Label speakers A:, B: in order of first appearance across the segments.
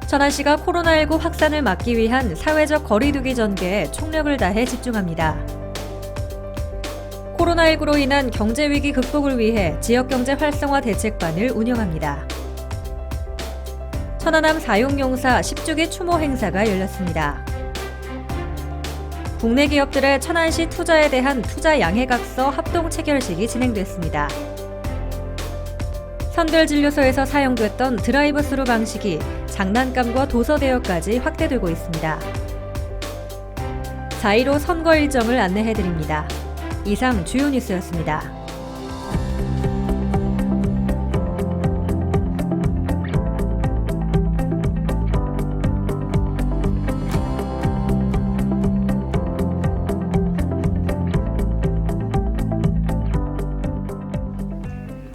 A: 천안시가 코로나19 확산을 막기 위한 사회적 거리두기 전개에 총력을 다해 집중합니다. 코로나19로 인한 경제위기 극복을 위해 지역경제 활성화 대책반을 운영합니다. 천안함 사용용사 10주기 추모 행사가 열렸습니다. 국내 기업들의 천안시 투자에 대한 투자 양해각서 합동 체결식이 진행됐습니다. 선별진료소에서 사용됐던 드라이브스루 방식이 장난감과 도서 대여까지 확대되고 있습니다. 4.15 선거 일정을 안내해드립니다. 이상 주요 뉴스였습니다.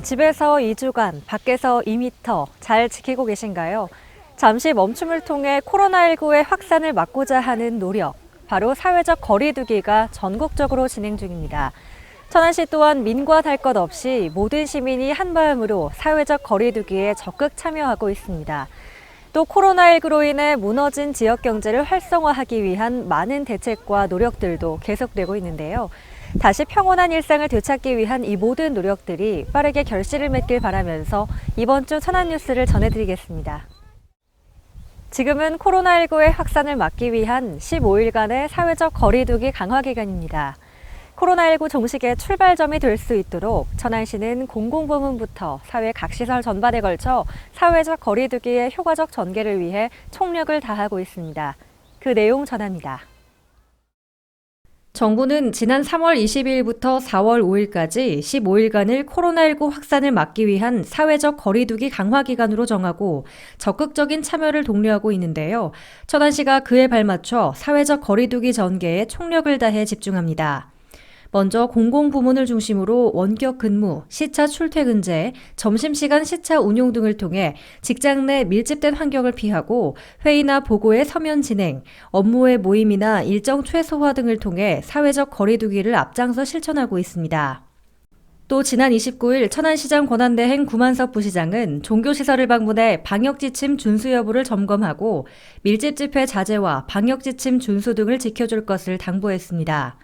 A: 집에서 2주간, 밖에서 2m 잘 지키고 계신가요? 잠시 멈춤을 통해 코로나19의 확산을 막고자 하는 노력, 바로 사회적 거리두기가 전국적으로 진행 중입니다. 천안시 또한 민관 할 것 없이 모든 시민이 한마음으로 사회적 거리두기에 적극 참여하고 있습니다. 또 코로나19로 인해 무너진 지역 경제를 활성화하기 위한 많은 대책과 노력들도 계속되고 있는데요. 다시 평온한 일상을 되찾기 위한 이 모든 노력들이 빠르게 결실을 맺길 바라면서 이번 주 천안 뉴스를 전해드리겠습니다. 지금은 코로나19의 확산을 막기 위한 15일간의 사회적 거리두기 강화 기간입니다. 코로나19 종식의 출발점이 될 수 있도록 천안시는 공공부문부터 사회 각 시설 전반에 걸쳐 사회적 거리두기의 효과적 전개를 위해 총력을 다하고 있습니다. 그 내용 전합니다. 정부는 지난 3월 22일부터 4월 5일까지 15일간을 코로나19 확산을 막기 위한 사회적 거리두기 강화 기간으로 정하고 적극적인 참여를 독려하고 있는데요. 천안시가 그에 발맞춰 사회적 거리두기 전개에 총력을 다해 집중합니다. 먼저 공공부문을 중심으로 원격 근무, 시차 출퇴근제, 점심시간 시차 운용 등을 통해 직장 내 밀집된 환경을 피하고 회의나 보고의 서면 진행, 업무의 모임이나 일정 최소화 등을 통해 사회적 거리두기를 앞장서 실천하고 있습니다. 또 지난 29일 천안시장 권한대행 구만섭 부시장은 종교시설을 방문해 방역지침 준수 여부를 점검하고 밀집 집회 자제와 방역지침 준수 등을 지켜줄 것을 당부했습니다.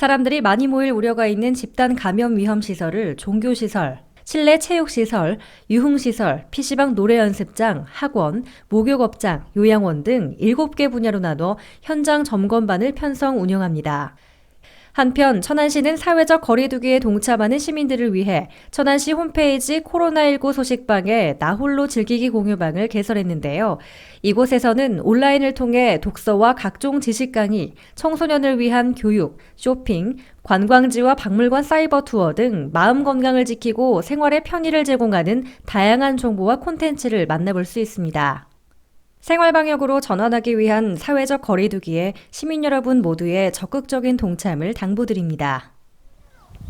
A: 사람들이 많이 모일 우려가 있는 집단 감염 위험 시설을 종교시설, 실내 체육시설, 유흥시설, PC방 노래연습장, 학원, 목욕업장, 요양원 등 7개 분야로 나눠 현장 점검반을 편성 운영합니다. 한편 천안시는 사회적 거리두기에 동참하는 시민들을 위해 천안시 홈페이지 코로나19 소식방에 나홀로 즐기기 공유방을 개설했는데요. 이곳에서는 온라인을 통해 독서와 각종 지식 강의, 청소년을 위한 교육, 쇼핑, 관광지와 박물관 사이버 투어 등 마음 건강을 지키고 생활의 편의를 제공하는 다양한 정보와 콘텐츠를 만나볼 수 있습니다. 생활방역으로 전환하기 위한 사회적 거리두기에 시민 여러분 모두의 적극적인 동참을 당부드립니다.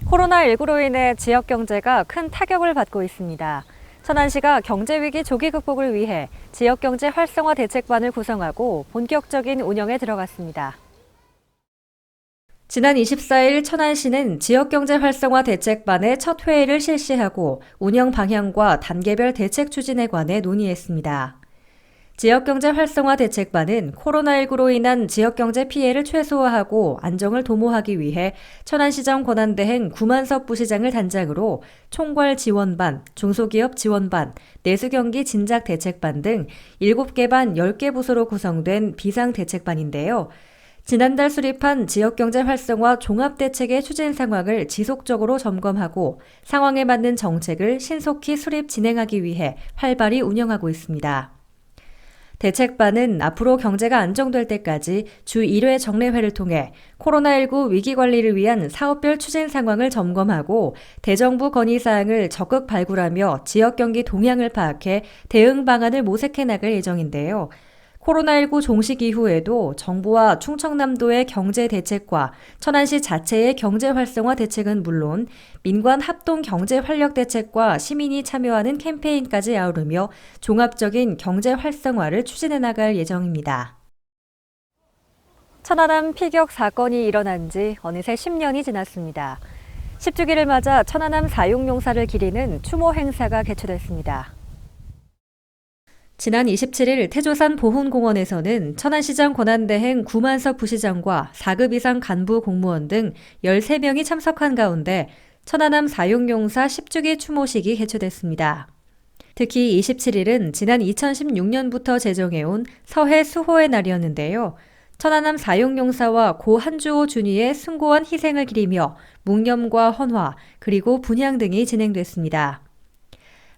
A: 코로나19로 인해 지역 경제가 큰 타격을 받고 있습니다. 천안시가 경제위기 조기 극복을 위해 지역경제 활성화 대책반을 구성하고 본격적인 운영에 들어갔습니다. 지난 24일 천안시는 지역경제 활성화 대책반의 첫 회의를 실시하고 운영 방향과 단계별 대책 추진에 관해 논의했습니다. 지역경제 활성화 대책반은 코로나19로 인한 지역경제 피해를 최소화하고 안정을 도모하기 위해 천안시장 권한대행 구만섭 부시장을 단장으로 총괄 지원반, 중소기업 지원반, 내수경기 진작 대책반 등 7개 반 10개 부서로 구성된 비상대책반인데요. 지난달 수립한 지역경제 활성화 종합대책의 추진 상황을 지속적으로 점검하고 상황에 맞는 정책을 신속히 수립 진행하기 위해 활발히 운영하고 있습니다. 대책반은 앞으로 경제가 안정될 때까지 주 1회 정례회를 통해 코로나19 위기 관리를 위한 사업별 추진 상황을 점검하고 대정부 건의사항을 적극 발굴하며 지역 경기 동향을 파악해 대응 방안을 모색해 나갈 예정인데요. 코로나19 종식 이후에도 정부와 충청남도의 경제 대책과 천안시 자체의 경제 활성화 대책은 물론 민관 합동 경제 활력 대책과 시민이 참여하는 캠페인까지 아우르며 종합적인 경제 활성화를 추진해 나갈 예정입니다. 천안함 피격 사건이 일어난 지 어느새 10년이 지났습니다. 10주기를 맞아 천안함 사용용사를 기리는 추모 행사가 개최됐습니다. 지난 27일 태조산 보훈공원에서는 천안시장 권한대행 구만석 부시장과 4급 이상 간부 공무원 등 13명이 참석한 가운데 천안함 사용용사 10주기 추모식이 개최됐습니다. 특히 27일은 지난 2016년부터 제정해온 서해 수호의 날이었는데요. 천안함 사용용사와 고 한주호 준위의 숭고한 희생을 기리며 묵념과 헌화, 그리고 분향 등이 진행됐습니다.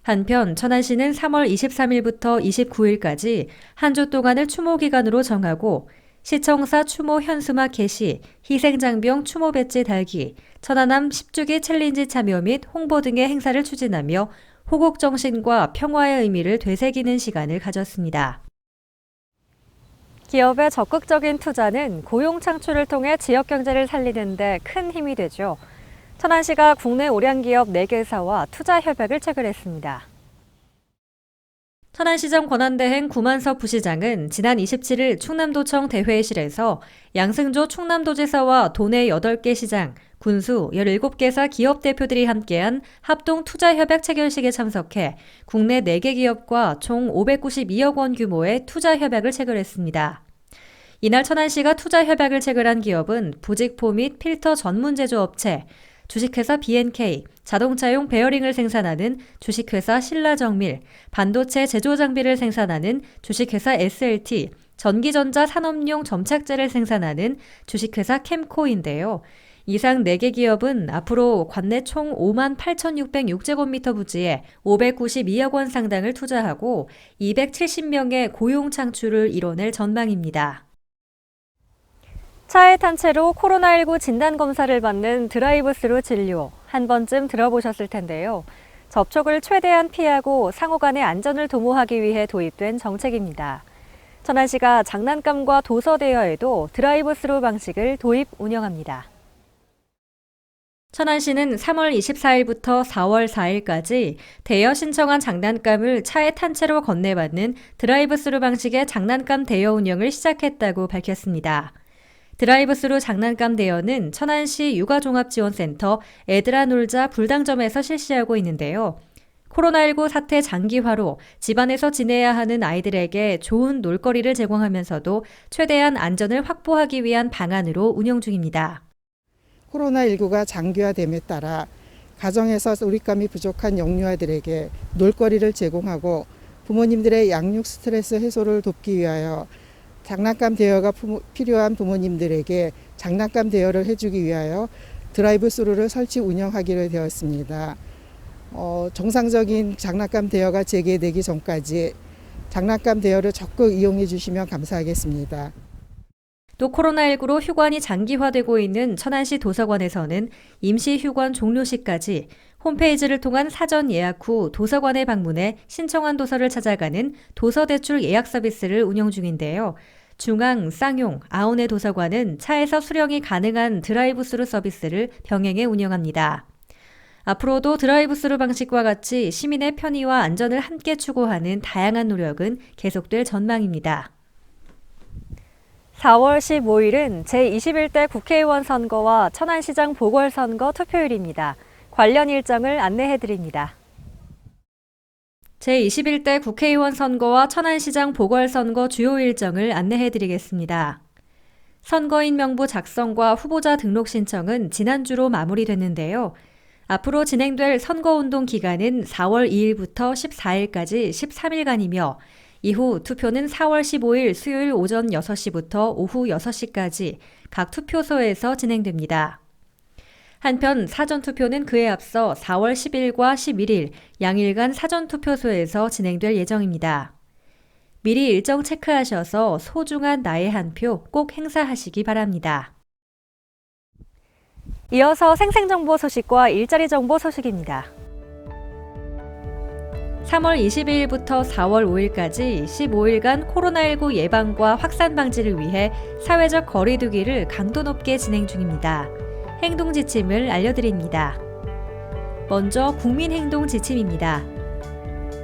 A: 한편 천안시는 3월 23일부터 29일까지 한 주 동안을 추모 기간으로 정하고 시청사 추모 현수막 게시, 희생장병 추모 배지 달기, 천안함 10주기 챌린지 참여 및 홍보 등의 행사를 추진하며 호국 정신과 평화의 의미를 되새기는 시간을 가졌습니다. 기업의 적극적인 투자는 고용 창출을 통해 지역 경제를 살리는 데 큰 힘이 되죠. 천안시가 국내 오량기업 4개사와 투자 협약을 체결했습니다. 천안시장 권한대행 구만석 부시장은 지난 27일 충남도청 대회실에서 양승조 충남도지사와 도내 8개 시장, 군수 17개사 기업 대표들이 함께한 합동 투자협약 체결식에 참석해 국내 4개 기업과 총 592억 원 규모의 투자협약을 체결했습니다. 이날 천안시가 투자협약을 체결한 기업은 부직포 및 필터 전문 제조업체, 주식회사 B&K, 자동차용 베어링을 생산하는 주식회사 신라정밀, 반도체 제조장비를 생산하는 주식회사 SLT, 전기전자 산업용 점착제를 생산하는 주식회사 캠코인데요. 이상 4개 기업은 앞으로 관내 총 58,606제곱미터 부지에 592억 원 상당을 투자하고 270명의 고용 창출을 이뤄낼 전망입니다. 차에 탄 채로 코로나19 진단검사를 받는 드라이브스루 진료, 한 번쯤 들어보셨을 텐데요. 접촉을 최대한 피하고 상호 간의 안전을 도모하기 위해 도입된 정책입니다. 천안시가 장난감과 도서 대여에도 드라이브스루 방식을 도입 운영합니다. 천안시는 3월 24일부터 4월 4일까지 대여 신청한 장난감을 차에 탄 채로 건네받는 드라이브스루 방식의 장난감 대여 운영을 시작했다고 밝혔습니다. 드라이브스루 장난감 대여는 천안시 육아종합지원센터 애들아 놀자 불당점에서 실시하고 있는데요. 코로나19 사태 장기화로 집안에서 지내야 하는 아이들에게 좋은 놀거리를 제공하면서도 최대한 안전을 확보하기 위한 방안으로 운영 중입니다.
B: 코로나19가 장기화됨에 따라 가정에서 놀잇감이 부족한 영유아들에게 놀거리를 제공하고 부모님들의 양육 스트레스 해소를 돕기 위하여 장난감 대여가 필요한 부모님들에게 장난감 대여를 해주기 위하여 드라이브스루를 설치 운영하기로 되었습니다. 정상적인 장난감 대여가 재개되기 전까지 장난감 대여를 적극 이용해 주시면 감사하겠습니다.
A: 또 코로나19로 휴관이 장기화되고 있는 천안시 도서관에서는 임시 휴관 종료 시까지 홈페이지를 통한 사전 예약 후 도서관에 방문해 신청한 도서를 찾아가는 도서대출 예약 서비스를 운영 중인데요. 중앙, 쌍용, 아온의 도서관은 차에서 수령이 가능한 드라이브스루 서비스를 병행해 운영합니다. 앞으로도 드라이브스루 방식과 같이 시민의 편의와 안전을 함께 추구하는 다양한 노력은 계속될 전망입니다. 4월 15일은 제21대 국회의원 선거와 천안시장 보궐선거 투표일입니다. 관련 일정을 안내해드립니다. 제21대 국회의원 선거와 천안시장 보궐선거 주요 일정을 안내해드리겠습니다. 선거인 명부 작성과 후보자 등록 신청은 지난주로 마무리됐는데요. 앞으로 진행될 선거운동 기간은 4월 2일부터 14일까지 13일간이며 이후 투표는 4월 15일 수요일 오전 6시부터 오후 6시까지 각 투표소에서 진행됩니다. 한편 사전투표는 그에 앞서 4월 10일과 11일 양일간 사전투표소에서 진행될 예정입니다. 미리 일정 체크하셔서 소중한 나의 한 표 꼭 행사하시기 바랍니다. 이어서 생생정보 소식과 일자리 정보 소식입니다. 3월 22일부터 4월 5일까지 15일간 코로나19 예방과 확산 방지를 위해 사회적 거리 두기를 강도 높게 진행 중입니다. 행동 지침을 알려드립니다. 먼저 국민행동 지침입니다.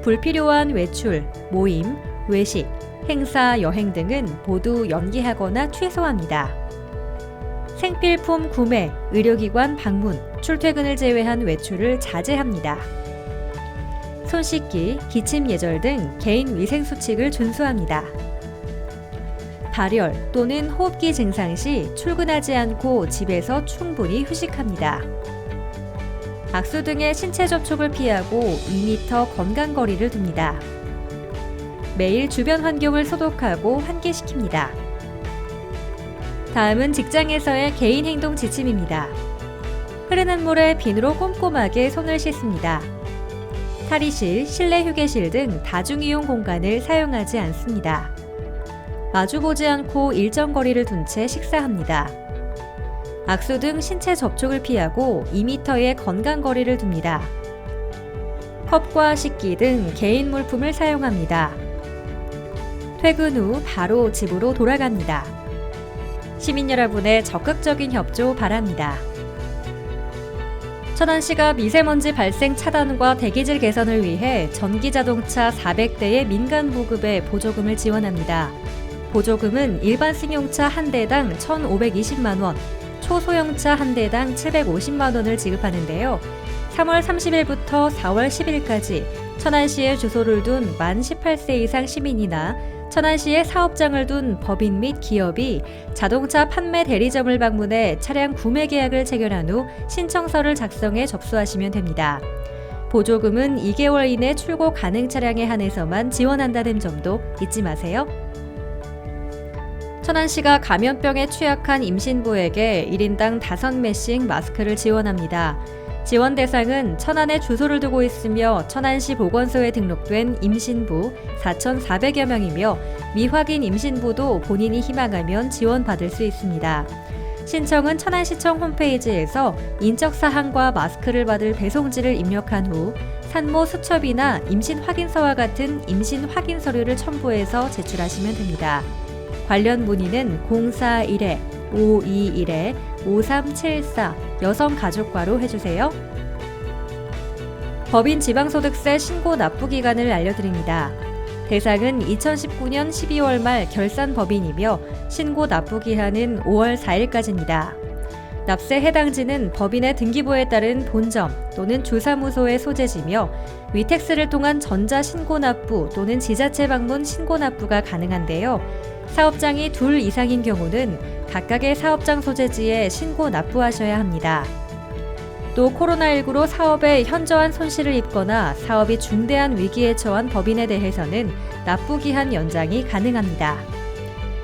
A: 불필요한 외출, 모임, 외식, 행사, 여행 등은 모두 연기하거나 취소합니다. 생필품 구매, 의료기관 방문, 출퇴근을 제외한 외출을 자제합니다. 손 씻기, 기침 예절 등 개인 위생 수칙을 준수합니다. 발열 또는 호흡기 증상 시 출근하지 않고 집에서 충분히 휴식합니다. 악수 등의 신체 접촉을 피하고 2m 건강거리를 둡니다. 매일 주변 환경을 소독하고 환기시킵니다. 다음은 직장에서의 개인 행동 지침입니다. 흐르는 물에 비누로 꼼꼼하게 손을 씻습니다. 탈의실, 실내 휴게실 등 다중이용 공간을 사용하지 않습니다. 마주보지 않고 일정 거리를 둔 채 식사합니다. 악수 등 신체 접촉을 피하고 2m의 건강 거리를 둡니다. 컵과 식기 등 개인 물품을 사용합니다. 퇴근 후 바로 집으로 돌아갑니다. 시민 여러분의 적극적인 협조 바랍니다. 천안시가 미세먼지 발생 차단과 대기질 개선을 위해 전기자동차 400대의 민간 보급에 보조금을 지원합니다. 보조금은 일반 승용차 한 대당 1,520만 원, 초소형차 한 대당 750만 원을 지급하는데요. 3월 30일부터 4월 10일까지 천안시에 주소를 둔 만 18세 이상 시민이나 천안시에 사업장을 둔 법인 및 기업이 자동차 판매 대리점을 방문해 차량 구매 계약을 체결한 후 신청서를 작성해 접수하시면 됩니다. 보조금은 2개월 이내 출고 가능 차량에 한해서만 지원한다는 점도 잊지 마세요. 천안시가 감염병에 취약한 임신부에게 1인당 5매씩 마스크를 지원합니다. 지원 대상은 천안에 주소를 두고 있으며 천안시 보건소에 등록된 임신부 4,400여 명이며 미확인 임신부도 본인이 희망하면 지원받을 수 있습니다. 신청은 천안시청 홈페이지에서 인적사항과 마스크를 받을 배송지를 입력한 후 산모 수첩이나 임신 확인서와 같은 임신 확인 서류를 첨부해서 제출하시면 됩니다. 관련 문의는 041-521-5374 여성가족과로 해주세요. 법인 지방소득세 신고 납부 기간을 알려드립니다. 대상은 2019년 12월 말 결산 법인이며 신고 납부 기한은 5월 4일까지입니다. 납세 해당지는 법인의 등기부에 따른 본점 또는 주사무소의 소재지며 위택스를 통한 전자신고납부 또는 지자체 방문 신고납부가 가능한데요. 사업장이 2 이상인 경우는 각각의 사업장 소재지에 신고 납부하셔야 합니다. 또 코로나19로 사업에 현저한 손실을 입거나 사업이 중대한 위기에 처한 법인에 대해서는 납부기한 연장이 가능합니다.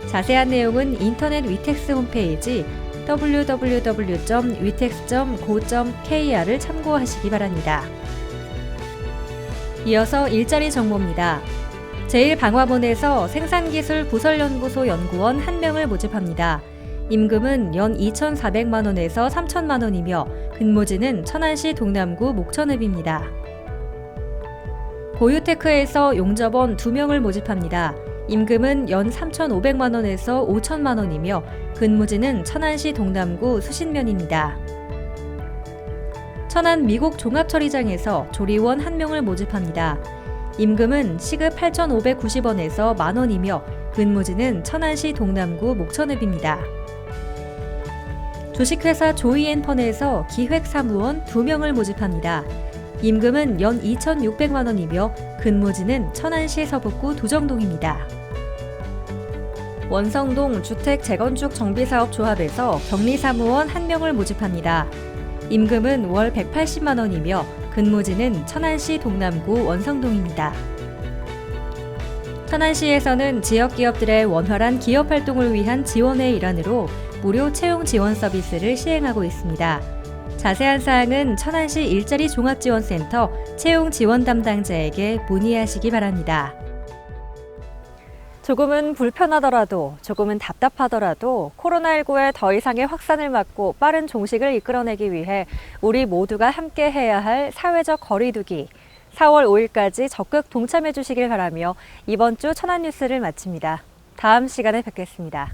A: 자세한 내용은 인터넷 위택스 홈페이지 www.witex.go.kr을 참고하시기 바랍니다. 이어서 일자리 정보입니다. 제1방화본에서 생산기술 부설연구소 연구원 1명을 모집합니다. 임금은 연 2,400만 원에서 3,000만 원이며 근무지는 천안시 동남구 목천읍입니다. 고유테크에서 용접원 2명을 모집합니다. 임금은 연 3,500만 원에서 5,000만 원이며 근무지는 천안시 동남구 수신면입니다. 천안 미국 종합처리장에서 조리원 1명을 모집합니다. 임금은 시급 8,590원에서 만원이며 근무지는 천안시 동남구 목천읍입니다. 주식회사 조이앤펀에서 기획사무원 2명을 모집합니다. 임금은 연 2,600만 원이며 근무지는 천안시 서북구 두정동입니다. 원성동 주택재건축 정비사업조합에서 격리사무원 1명을 모집합니다. 임금은 월 180만 원이며 근무지는 천안시 동남구 원성동입니다. 천안시에서는 지역기업들의 원활한 기업활동을 위한 지원의 일환으로 무료 채용 지원 서비스를 시행하고 있습니다. 자세한 사항은 천안시 일자리 종합지원센터 채용 지원 담당자에게 문의하시기 바랍니다. 조금은 불편하더라도 조금은 답답하더라도 코로나19의 더 이상의 확산을 막고 빠른 종식을 이끌어내기 위해 우리 모두가 함께 해야 할 사회적 거리두기 4월 5일까지 적극 동참해 주시길 바라며 이번 주 천안 뉴스를 마칩니다. 다음 시간에 뵙겠습니다.